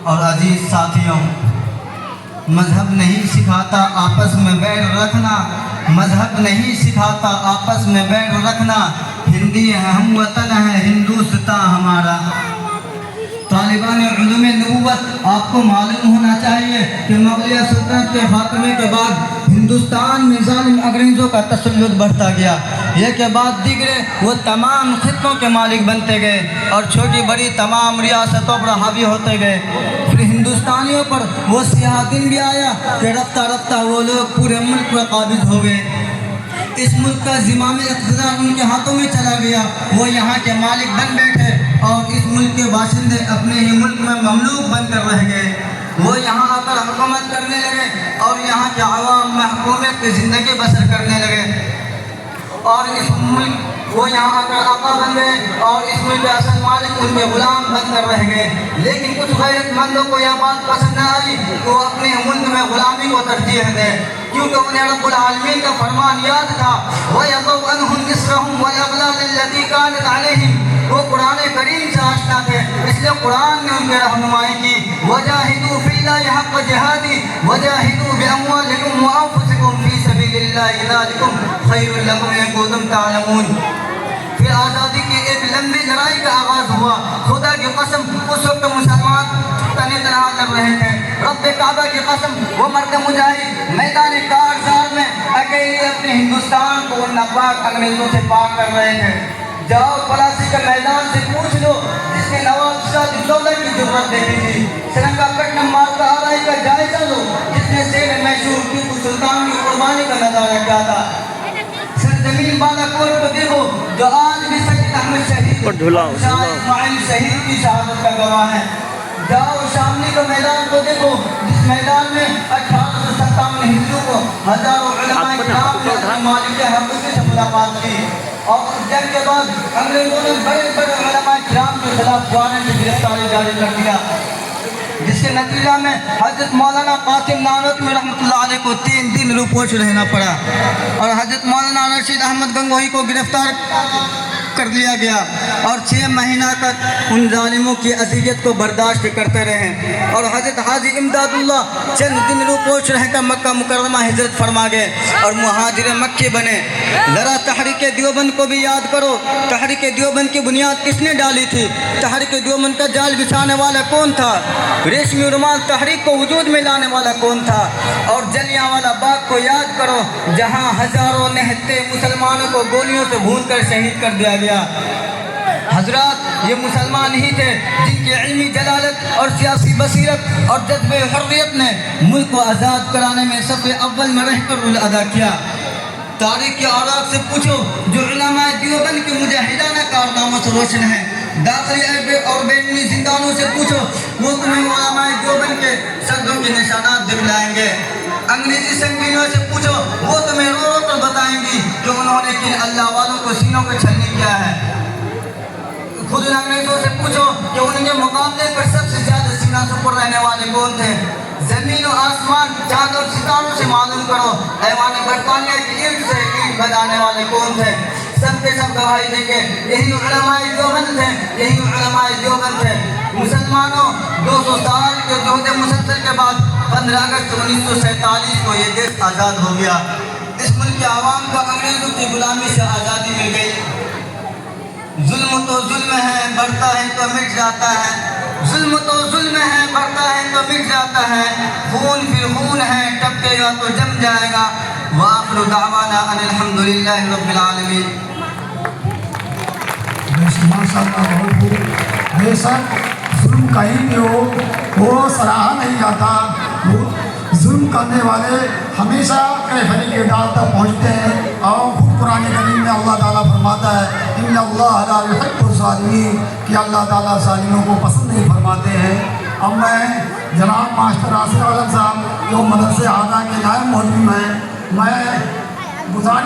اور عزیز ساتھیوں، مذہب نہیں سکھاتا آپس میں بیر رکھنا، مذہب نہیں سکھاتا آپس میں بیر رکھنا، ہندی ہے ہم وطن ہے ہندوستان ہمارا۔ طالبان علوم نبوت، آپ کو معلوم ہونا چاہیے کہ مغلیہ سلطنت کے خاتمے کے بعد ہندوستان میں ظالم انگریزوں کا تسلط بڑھتا گیا۔ یہ کے بعد دیگرے وہ تمام خطوں کے مالک بنتے گئے اور چھوٹی بڑی تمام ریاستوں پر حاوی ہوتے گئے۔ پھر ہندوستانیوں پر وہ سیاہ دن بھی آیا کہ رفتہ رفتہ وہ لوگ پورے ملک پر قابض ہو گئے۔ اس ملک کا زمام اقتدار ان کے ہاتھوں میں چلا گیا، وہ یہاں کے مالک بن بیٹھے اور اس ملک کے باشندے اپنے ہی ملک میں مملوک بن کر رہ گئے۔ وہ یہاں آ کر حکومت کرنے لگے اور یہاں کے عوام محکومیت کی زندگی بسر کرنے لگے، اور اس ملک وہ یہاں آ کر آقا بن گئے اور اس ملک کے اصل مالک ان کے غلام بن کر رہ گئے۔ لیکن کچھ غیرت مندوں کو یہ بات پسند نہ آئی کہ وہ اپنے ملک میں غلامی کو ترجیح دیں، کیونکہ انہیں رب العالمین کا فرمان یاد تھا وَيَضَوْ عَنْهُمْ إِصْرَهُمْ وَالْأَغْلَالَ الَّتِي كَانَتْ عَلَيْهِمْ۔ وہ قرآن کریم سے آشنا تھے، اس لیے قرآن نے ان کی رہنمائی کی۔ وَجَاهِدُوا فِي اللَّهِ حَقَّ جِهَادِهِ وَجَاهِدُوا بِأَمْوَالِكُمْ وَأَنفُسِكُمْ فِي سَبِيلِ اللَّهِ ذَلِكُمْ خَيْرٌ لَكُمْ إِن كُنتُمْ تَعْلَمُونَ۔ پھر آزادی کی ایک لمبی لڑائی کا آغاز ہوا۔ خدا کی قسم اس وقت مسلمان تنہ تنہا لڑ رہے تھے۔ رب کعبہ کی قسم وہ مرد مجاہد میدان کارزار میں اکیلے اپنے ہندوستان کو ان ناپاک انگریزوں سے پاک کر رہے تھے۔ جاؤ پلاسی کے میدان سے پوچھ لو جس نے نواب شاہ الدولہ کی ضرورت دیکھی تھی، سرنگا پٹنم مارکا آرائی کا جائزہ لو جس نے شیر میسور ٹیپو سلطان کی قربانی کا نظارہ کیا تھا، سرزمین بالا کوٹ کو دیکھو جو آج بھی سید احمد شہید شاہ اسماعیل شہید کی شہادت کا گواہ ہے۔ جاؤ شاملی کے میدان کو دیکھو جس میدان میں 1857 ہندوؤں کو ہزاروں علماء کرام نے اپنے مالک حقیقی سے ملاقات کی، اور جنگ کے بعد انگریزوں نے بڑے بڑے علماء کرام کے خلاف جانے کی گرفتاری جاری کر دیا، جس کے نتیجہ میں حضرت مولانا قاسم نانوتوی رحمۃ اللہ علیہ کو 3 دن روپوش رہنا پڑا، اور حضرت مولانا رشید احمد گنگوہی کو گرفتار کر لیا گیا اور 6 مہینہ تک ان ظالموں کی اذیت کو برداشت کرتے رہے، اور حضرت حاجی امداد اللہ چند دن روپوش رہ کر مکہ مکرمہ ہجرت فرما گئے اور مہاجر مکی بنے۔ ذرا تحریک دیوبند کو بھی یاد کرو، تحریک دیوبند کی بنیاد کس نے ڈالی تھی؟ تحریک دیوبند کا جال بچھانے والا کون تھا؟ ریشمی رومال تحریک کو وجود میں لانے والا کون تھا؟ اور جلیانوالہ باغ کو یاد کرو جہاں ہزاروں نہتے مسلمانوں کو گولیوں سے بھون کر شہید کر دیا گیا۔ حضرات یہ مسلمان ہی تھے جن کی علمی جلالت اور سیاسی بصیرت اور جذبہ حریت نے ملک کو آزاد کرانے میں صف اول میں رہ کر رول ادا کیا۔ تاریخ کے اوراق سے پوچھو جو علماء دیوبند کے مجاہدانہ کارناموں سے روشن ہیں، داخلی اور بیرونی زندانوں سے پوچھو وہ تمہیں علماء دیوبند کے سردوں کے نشانات دکھلائیں گے۔ انگریزی سنگینوں سے پوچھو وہ تمہیں رو رو کر بتائیں گی کہ انہوں نے کن اللہ والوں کو سینوں پہ چھلنی کیا ہے۔ خود ان انگریزوں سے پوچھو کہ ان کے مقابلے پر سب سے زیادہ سینہ سپر رہنے والے کون تھے۔ زمین و آسمان چاند اور ستاروں سے معلوم کرو ایوان برطانیہ کی علم سے علم بجانے والے کون تھے۔ سب کے سب گواہی دیں گے یہی علماء دیوبند تھے، یہی علماء دیوبند تھے۔ مسلمانوں 200 سال کے جہد مسلسل کے بعد 15 اگست 1947 کو یہ دیش آزاد ہو گیا۔ اس ملک کے عوام کو انگریزوں کی غلامی سے آزادی مل گئی۔ ظلم تو ظلم ہے بڑھتا ہے تو مٹ جاتا ہے، ظلم تو ظلم ہے بڑھتا ہے تو مٹ جاتا ہے، خون پھر خون ہے ٹپکے گا تو جم جائے گا۔ وآخر دعوانا ان الحمدللہ رب العالمین۔ ماشاء اللہ بہت خوب۔ بے شک ظلم کہیں بھی ہو وہ سراہا نہیں جاتا، وہ ظلم کرنے والے ہمیشہ کیفری کے ڈال تک پہنچتے ہیں، اور خود قرآن کریم میں اللہ تعالیٰ فرماتا ہے ان اللہ لا یحب الظالمین، کہ اللہ تعالیٰ ظالموں کو پسند نہیں فرماتے ہیں۔ اب میں جناب ماسٹر آصف عالم صاحب جو مدرسے اعلیٰ کے نائب معلم ہیں، میں گزارش